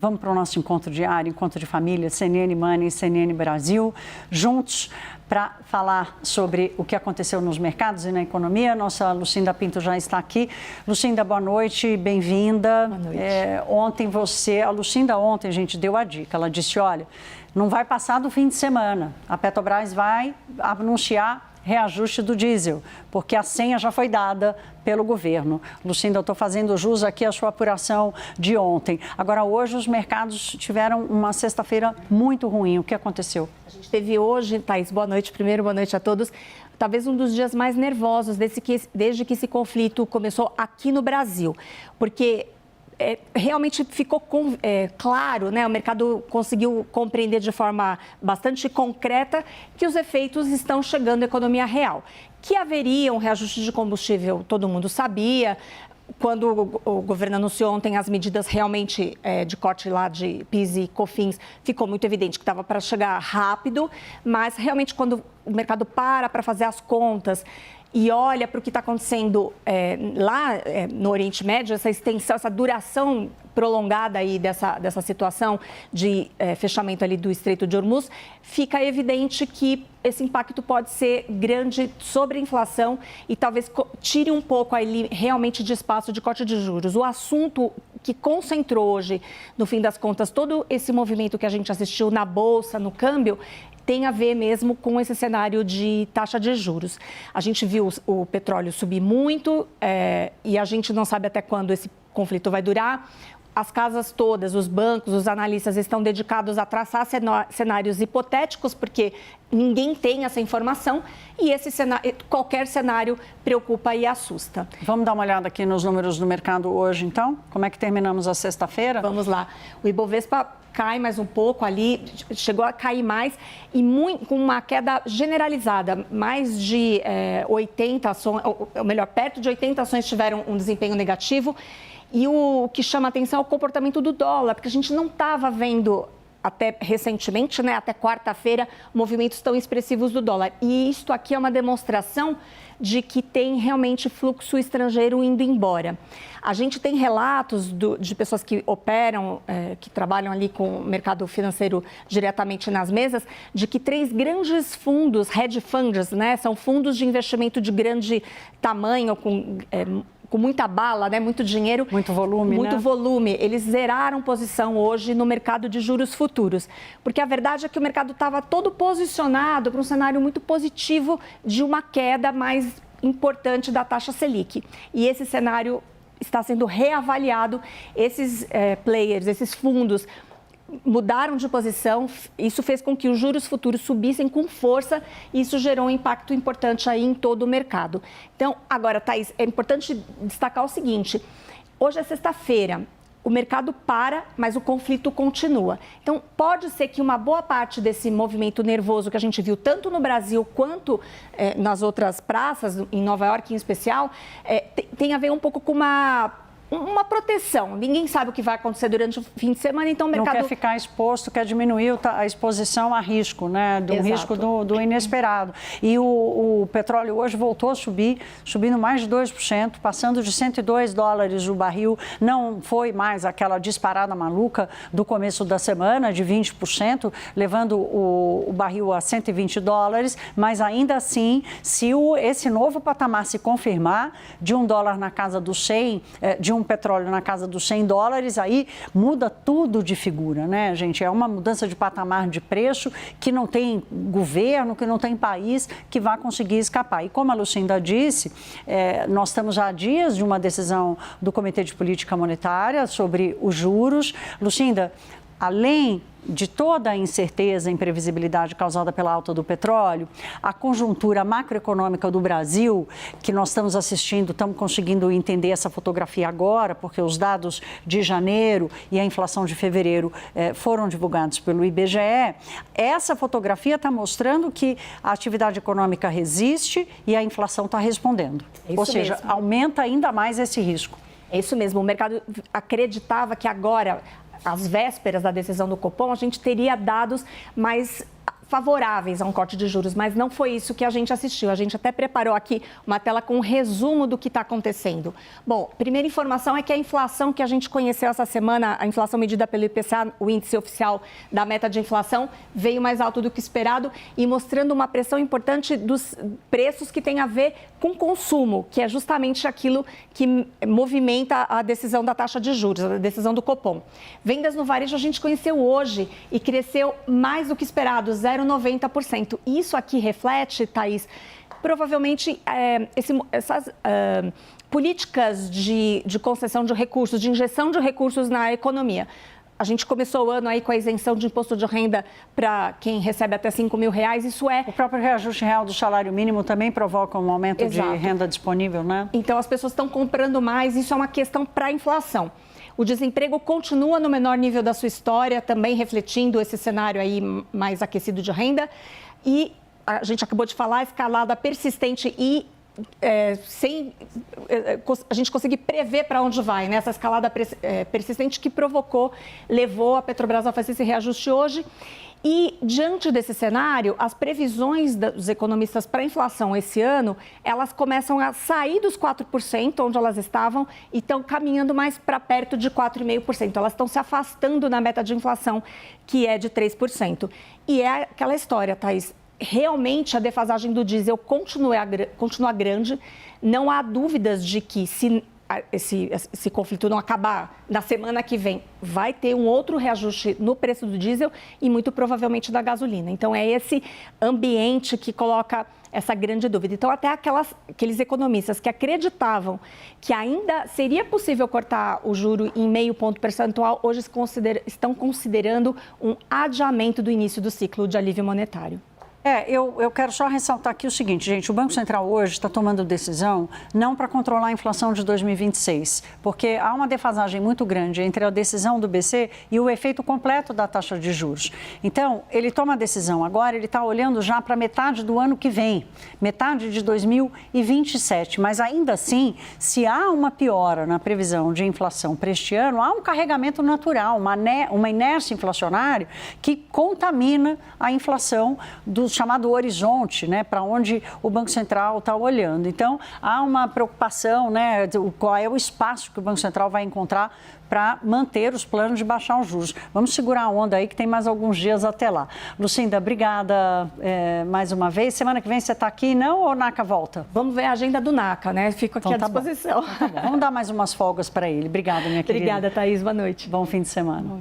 Vamos para o nosso encontro diário, encontro de família, CNN Money e CNN Brasil, juntos para falar sobre o que aconteceu nos mercados e na economia. Nossa Lucinda Pinto já está aqui. Lucinda, boa noite, bem-vinda. Boa noite. A Lucinda ontem, gente, deu a dica. Ela disse, olha, não vai passar do fim de semana. A Petrobras vai anunciar reajuste do diesel, porque a senha já foi dada pelo governo. Lucinda, eu estou fazendo jus aqui à sua apuração de ontem. Agora, hoje, os mercados tiveram uma sexta-feira muito ruim. O que aconteceu? A gente teve hoje, Thaís, boa noite primeiro, boa noite a todos. Talvez um dos dias mais nervosos desde que esse conflito começou aqui no Brasil, porque realmente ficou claro, né? O mercado conseguiu compreender de forma bastante concreta que os efeitos estão chegando à economia real. Que haveria um reajuste de combustível, todo mundo sabia. Quando o governo anunciou ontem as medidas realmente de corte lá de PIS e COFINS, ficou muito evidente que estava para chegar rápido, mas realmente quando o mercado para fazer as contas e olha para o que está acontecendo lá no Oriente Médio, essa extensão, essa duração prolongada aí dessa situação de fechamento ali do Estreito de Hormuz, fica evidente que esse impacto pode ser grande sobre a inflação e talvez tire um pouco aí realmente de espaço de corte de juros. O assunto que concentrou hoje, no fim das contas, todo esse movimento que a gente assistiu na Bolsa, no câmbio, tem a ver mesmo com esse cenário de taxa de juros. A gente viu o petróleo subir muito e a gente não sabe até quando esse conflito vai durar. As casas todas, os bancos, os analistas estão dedicados a traçar cenários hipotéticos, porque ninguém tem essa informação e qualquer cenário preocupa e assusta. Vamos dar uma olhada aqui nos números do mercado hoje, então? Como é que terminamos a sexta-feira? Vamos lá. O Ibovespa cai mais um pouco ali, chegou a cair mais e com uma queda generalizada. Mais de 80 ações, ou melhor, perto de 80 ações tiveram um desempenho negativo. E o que chama atenção é o comportamento do dólar, porque a gente não estava vendo até recentemente, né, até quarta-feira, movimentos tão expressivos do dólar. E isto aqui é uma demonstração de que tem realmente fluxo estrangeiro indo embora. A gente tem relatos de pessoas que operam, que trabalham ali com o mercado financeiro diretamente nas mesas, de que 3 grandes fundos, hedge funds, né, são fundos de investimento de grande tamanho, com muita bala, né? Muito dinheiro. Muito volume, Muito volume. Eles zeraram posição hoje no mercado de juros futuros. Porque a verdade é que o mercado estava todo posicionado para um cenário muito positivo de uma queda mais importante da taxa Selic. E esse cenário está sendo reavaliado. Esses players, esses fundos mudaram de posição, isso fez com que os juros futuros subissem com força e isso gerou um impacto importante aí em todo o mercado. Então, agora, Thaís, é importante destacar o seguinte, hoje é sexta-feira, o mercado para, mas o conflito continua. Então, pode ser que uma boa parte desse movimento nervoso que a gente viu tanto no Brasil quanto nas outras praças, em Nova York em especial, tenha a ver um pouco com uma proteção. Ninguém sabe o que vai acontecer durante o fim de semana, então o mercado... Não quer ficar exposto, quer diminuir a exposição a risco, né? Do risco do inesperado. E o petróleo hoje voltou a subir, subindo mais de 2%, passando de $102 o barril. Não foi mais aquela disparada maluca do começo da semana, de 20%, levando o barril a $120, mas ainda assim, se esse novo patamar se confirmar, de $1 na casa dos 100, de um petróleo na casa dos $100, aí muda tudo de figura, né, gente? É uma mudança de patamar de preço que não tem governo, que não tem país que vá conseguir escapar. E como a Lucinda disse, nós estamos já há dias de uma decisão do Comitê de Política Monetária sobre os juros. Lucinda, além de toda a incerteza e imprevisibilidade causada pela alta do petróleo, a conjuntura macroeconômica do Brasil, que nós estamos assistindo, estamos conseguindo entender essa fotografia agora, porque os dados de janeiro e a inflação de fevereiro foram divulgados pelo IBGE, essa fotografia está mostrando que a atividade econômica resiste e a inflação está respondendo. Ou seja, aumenta ainda mais esse risco. É isso mesmo, o mercado acreditava que agora, às vésperas da decisão do Copom, a gente teria dados mais favoráveis a um corte de juros, mas não foi isso que a gente assistiu. A gente até preparou aqui uma tela com um resumo do que está acontecendo. Bom, primeira informação é que a inflação que a gente conheceu essa semana, a inflação medida pelo IPCA, o índice oficial da meta de inflação, veio mais alto do que esperado e mostrando uma pressão importante dos preços que tem a ver com consumo, que é justamente aquilo que movimenta a decisão da taxa de juros, a decisão do Copom. Vendas no varejo a gente conheceu hoje e cresceu mais do que esperado, 0,90%. Isso aqui reflete, Thaís, provavelmente essas políticas de concessão de recursos, de injeção de recursos na economia. A gente começou o ano aí com a isenção de imposto de renda para quem recebe até R$5.000. Isso é... O próprio reajuste real do salário mínimo também provoca um aumento Exato. De renda disponível, né? Então, as pessoas estão comprando mais. Isso é uma questão para a inflação. O desemprego continua no menor nível da sua história, também refletindo esse cenário aí mais aquecido de renda. E a gente acabou de falar, a escalada persistente e sem a gente conseguir prever para onde vai, né? Essa escalada persistente que levou a Petrobras a fazer esse reajuste hoje. E, diante desse cenário, as previsões dos economistas para a inflação esse ano, elas começam a sair dos 4%, onde elas estavam, e estão caminhando mais para perto de 4,5%. Elas estão se afastando na meta de inflação, que é de 3%. E é aquela história, Thaís. Realmente a defasagem do diesel continua grande. Não há dúvidas de que se esse conflito não acabar na semana que vem, vai ter um outro reajuste no preço do diesel e muito provavelmente da gasolina. Então é esse ambiente que coloca essa grande dúvida. Então até aqueles economistas que acreditavam que ainda seria possível cortar o juro em 0,5 ponto percentual, hoje estão considerando um adiamento do início do ciclo de alívio monetário. Eu quero só ressaltar aqui o seguinte, gente, o Banco Central hoje está tomando decisão não para controlar a inflação de 2026, porque há uma defasagem muito grande entre a decisão do BC e o efeito completo da taxa de juros. Então, ele toma a decisão agora, ele está olhando já para metade do ano que vem, metade de 2027, mas ainda assim, se há uma piora na previsão de inflação para este ano, há um carregamento natural, uma inércia inflacionária que contamina a inflação do chamado horizonte, né, para onde o Banco Central está olhando. Então, há uma preocupação, né, qual é o espaço que o Banco Central vai encontrar para manter os planos de baixar os juros. Vamos segurar a onda aí, que tem mais alguns dias até lá. Lucinda, obrigada mais uma vez. Semana que vem você está aqui, não, ou o NACA volta? Vamos ver a agenda do NACA, né? Fico aqui à disposição. Tá bom. Vamos dar mais umas folgas para ele. Obrigada, minha querida. Obrigada, Thaís. Boa noite. Bom fim de semana.